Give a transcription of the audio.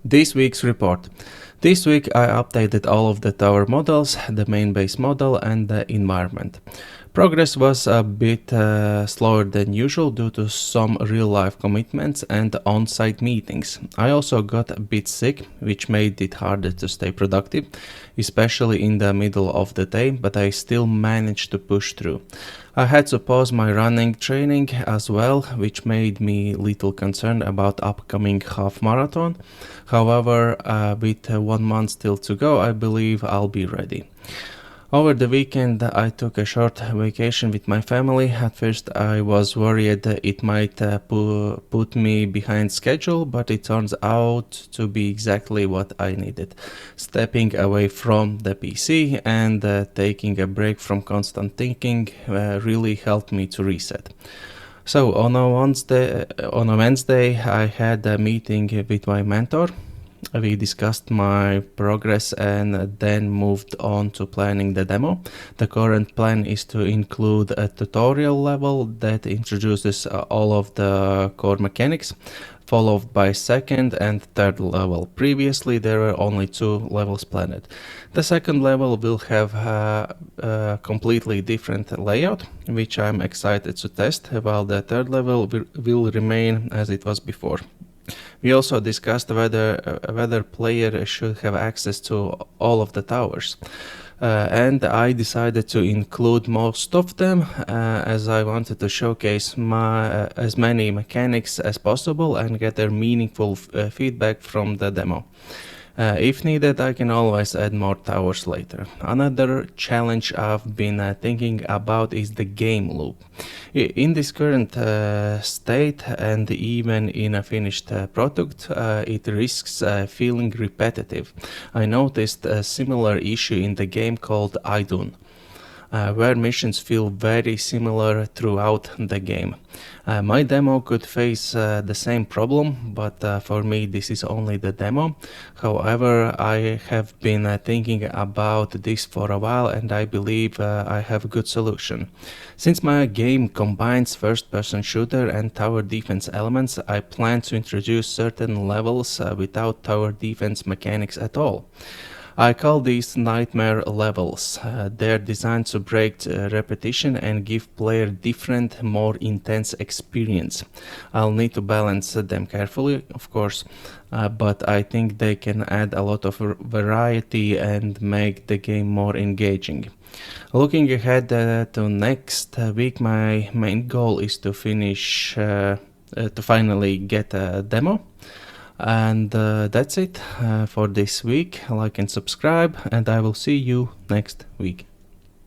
This week's report. This week I updated all of the tower models, the main base model and the environment. Progress was a bit slower than usual due to some real-life commitments and on-site meetings. I also got a bit sick, which made it harder to stay productive, especially in the middle of the day, but I still managed to push through. I had to pause my running training as well, which made me little concerned about upcoming half marathon. However, with 1 month still to go, I believe I'll be ready. Over the weekend, I took a short vacation with my family. At first, I was worried that it might put me behind schedule, but it turns out to be exactly what I needed. Stepping away from the PC and taking a break from constant thinking really helped me to reset. So on a Wednesday, I had a meeting with my mentor. We discussed my progress and then moved on to planning the demo. The current plan is to include a tutorial level that introduces all of the core mechanics, followed by second and third level. Previously, there were only two levels planned. The second level will have a completely different layout, which I'm excited to test, while the third level will remain as it was before. We also discussed whether player should have access to all of the towers. And I decided to include most of them as I wanted to showcase as many mechanics as possible and get their meaningful feedback from the demo. If needed, I can always add more towers later. Another challenge I've been thinking about is the game loop. In this current state and even in a finished product, it risks feeling repetitive. I noticed a similar issue in the game called Idun, where missions feel very similar throughout the game. My demo could face the same problem, but for me this is only the demo. However, I have been thinking about this for a while and I believe I have a good solution. Since my game combines first-person shooter and tower defense elements, I plan to introduce certain levels without tower defense mechanics at all. I call these nightmare levels. They're designed to break repetition and give player different, more intense experience. I'll need to balance them carefully, of course, but I think they can add a lot of variety and make the game more engaging. Looking ahead to next week, my main goal is to to finally get a demo. And that's it for this week. Like and subscribe, and I will see you next week.